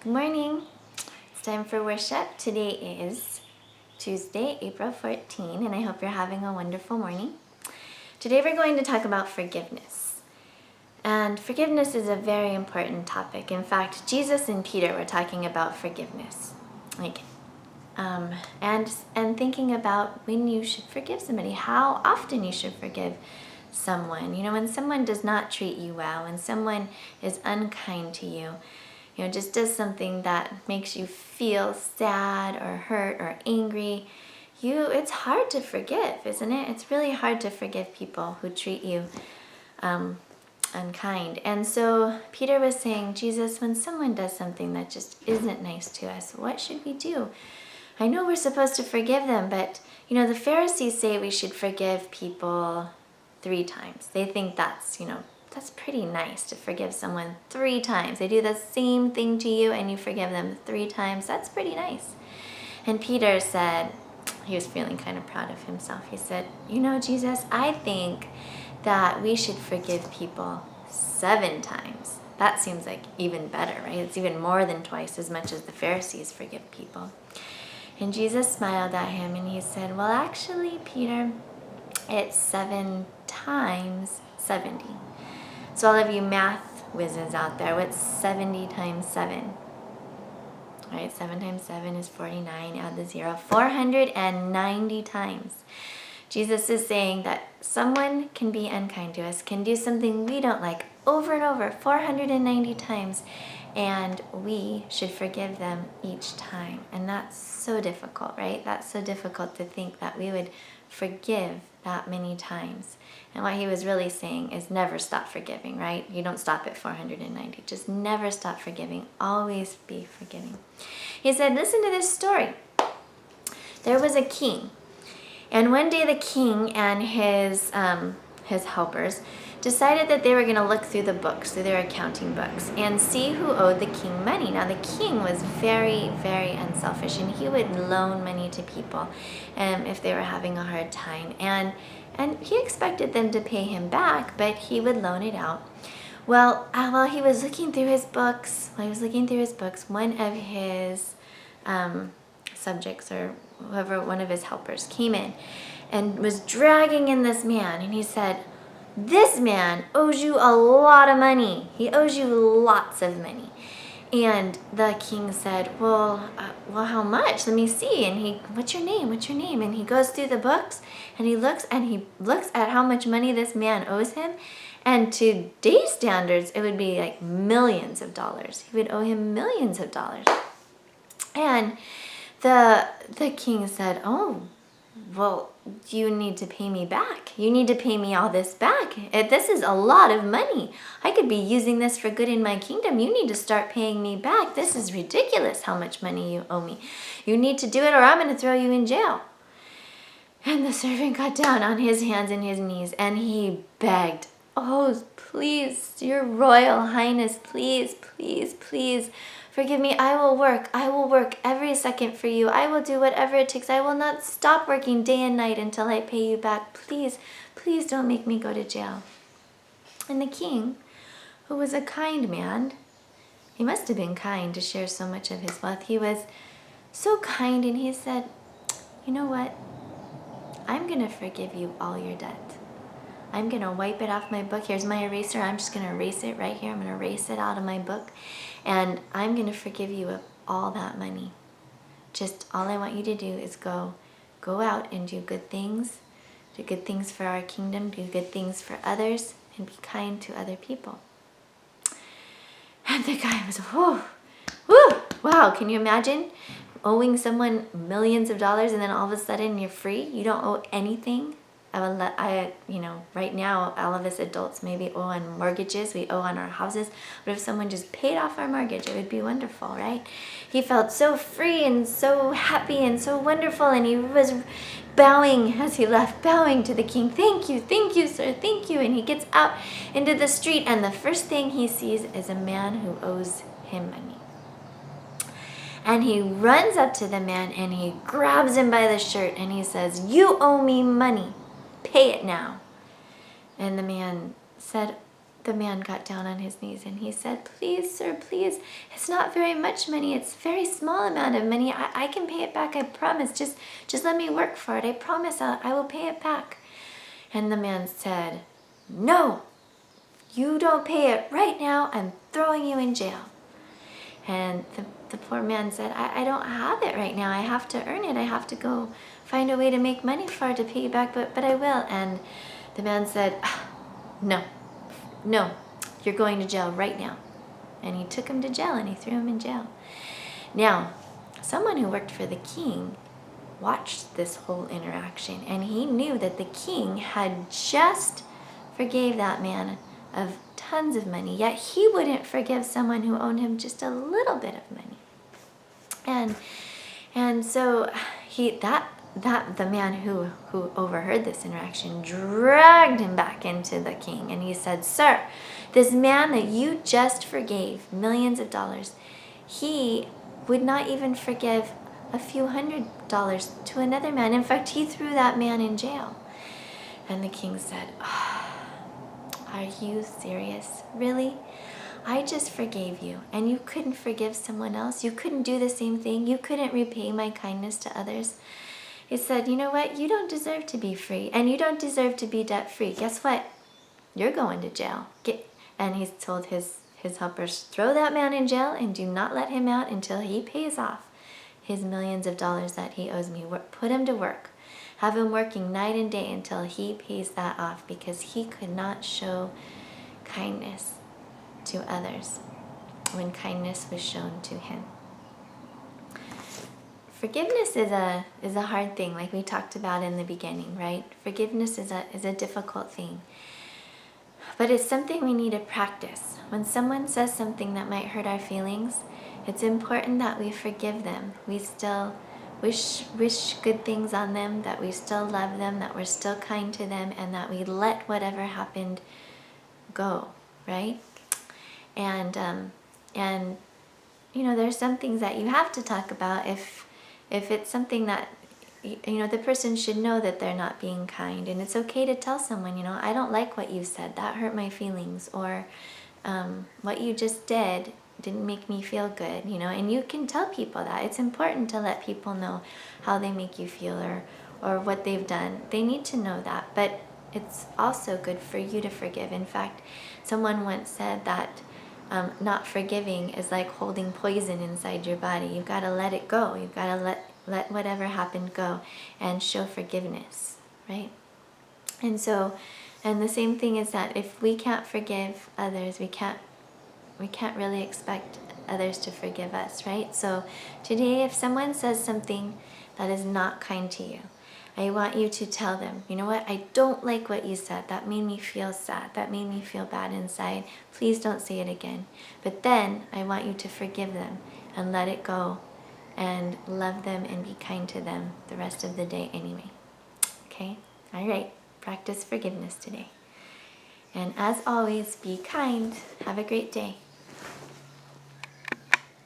Good morning. It's time for worship. Today is Tuesday, April 14, and I hope you're having a wonderful morning. Today we're going to talk about forgiveness. And forgiveness is a very important topic. In fact, Jesus and Peter were talking about forgiveness. And thinking about when you should forgive somebody, how often you should forgive someone. You know, when someone does not treat you well, when someone is unkind to you, just does something that makes you feel sad or hurt or angry, it's hard to forgive, isn't it? It's really hard to forgive people who treat you unkind. And so Peter was saying, Jesus, when someone does something that just isn't nice to us, what should we do? I know we're supposed to forgive them, but the Pharisees say we should forgive people 3 times. They think that's pretty nice to forgive someone 3 times. They do the same thing to you and you forgive them 3 times. That's pretty nice. And Peter said, he was feeling kind of proud of himself. He said, Jesus, I think that we should forgive people 7 times. That seems like even better, right? It's even more than twice as much as the Pharisees forgive people. And Jesus smiled at him and he said, well, actually, Peter, it's 7 times 70. So all of you math whizzes out there, what's 70 times 7? All right, 7 times 7 is 49, add the 0, 490 times. Jesus is saying that someone can be unkind to us, can do something we don't like over and over, 490 times, and we should forgive them each time. And that's so difficult, right? That's so difficult to think that we would forgive that many times. And what he was really saying is never stop forgiving, right? You don't stop at 490. Just never stop forgiving. Always be forgiving. He said, listen to this story. There was a king. And one day the king and his helpers decided that they were going to look through the books, through their accounting books, and see who owed the king money. Now, the king was very, very unselfish, and he would loan money to people if they were having a hard time. And he expected them to pay him back, but he would loan it out. Well, while he was looking through his books, one of his subjects or one of his helpers came in and was dragging in this man, and he said, this man owes you a lot of money. He owes you lots of money. And the king said, well, how much? Let me see. And what's your name? And he goes through the books and he looks at how much money this man owes him. And to today's standards, it would be like millions of dollars. He would owe him millions of dollars. And the king said, oh, well, you need to pay me back. You need to pay me all this back. This is a lot of money. I could be using this for good in my kingdom. You need to start paying me back. This is ridiculous how much money you owe me. You need to do it or I'm going to throw you in jail. And the servant got down on his hands and his knees and he begged, oh, please, your royal highness, please, please, please, forgive me. I will work every second for you. I will do whatever it takes. I will not stop working day and night until I pay you back. Please, please don't make me go to jail. And the king, who was a kind man, he must have been kind to share so much of his wealth. He was so kind and he said, you know what? I'm going to forgive you all your debt. I'm going to wipe it off my book. Here's my eraser. I'm just going to erase it right here. I'm going to erase it out of my book. And I'm going to forgive you of all that money. Just all I want you to do is go out and do good things. Do good things for our kingdom. Do good things for others. And be kind to other people. And the guy was, wow, can you imagine owing someone millions of dollars and then all of a sudden you're free? You don't owe anything. Right now, all of us adults maybe owe on mortgages, we owe on our houses, but if someone just paid off our mortgage, it would be wonderful, right? He felt so free and so happy and so wonderful, and he was bowing as he left, bowing to the king. Thank you, sir, thank you. And he gets out into the street, and the first thing he sees is a man who owes him money. And he runs up to the man and he grabs him by the shirt and he says, you owe me money. Pay it now. And the man said, the man got down on his knees and he said, "Please, sir, please. It's not very much money. It's a very small amount of money. I can pay it back. I promise. Just let me work for it. I promise I will pay it back." And the man said, "No, you don't pay it right now. I'm throwing you in jail." And the poor man said, I don't have it right now. I have to earn it. I have to go find a way to make money for it to pay you back, but I will. And the man said, no, you're going to jail right now." And he took him to jail and he threw him in jail. Now, someone who worked for the king watched this whole interaction, and he knew that the king had just forgave that man of tons of money, yet he wouldn't forgive someone who owed him just a little bit of money. And so the man who overheard this interaction dragged him back into the king, and he said, "Sir, this man that you just forgave millions of dollars, he would not even forgive a few $100s to another man. In fact, he threw that man in jail." And the king said, "Are you serious? Really? I just forgave you, and you couldn't forgive someone else? You couldn't do the same thing? You couldn't repay my kindness to others?" He said, "You know what? You don't deserve to be free, and you don't deserve to be debt-free. Guess what? You're going to jail." And he told his helpers, "Throw that man in jail and do not let him out until he pays off his millions of dollars that he owes me. Put him to work. Have him working night and day until he pays that off, because he could not show kindness to others when kindness was shown to him." Forgiveness is a hard thing, like we talked about in the beginning, right? Forgiveness is a difficult thing. But it's something we need to practice. When someone says something that might hurt our feelings, it's important that we forgive them. We still wish good things on them, that we still love them, that we're still kind to them, and that we let whatever happened go, right? And there's some things that you have to talk about if it's something that the person should know that they're not being kind, and it's okay to tell someone, "I don't like what you said. That hurt my feelings," or "What you just did didn't make me feel good," and you can tell people that. It's important to let people know how they make you feel or what they've done. They need to know that, but it's also good for you to forgive. In fact, someone once said that not forgiving is like holding poison inside your body. You've got to let it go. You've got to let whatever happened go and show forgiveness, right? And the same thing is that if we can't forgive others, we can't really expect others to forgive us, right? So today, if someone says something that is not kind to you, I want you to tell them, "You know what? I don't like what you said. That made me feel sad. That made me feel bad inside. Please don't say it again." But then I want you to forgive them and let it go and love them and be kind to them the rest of the day anyway. Okay? All right. Practice forgiveness today. And as always, be kind. Have a great day.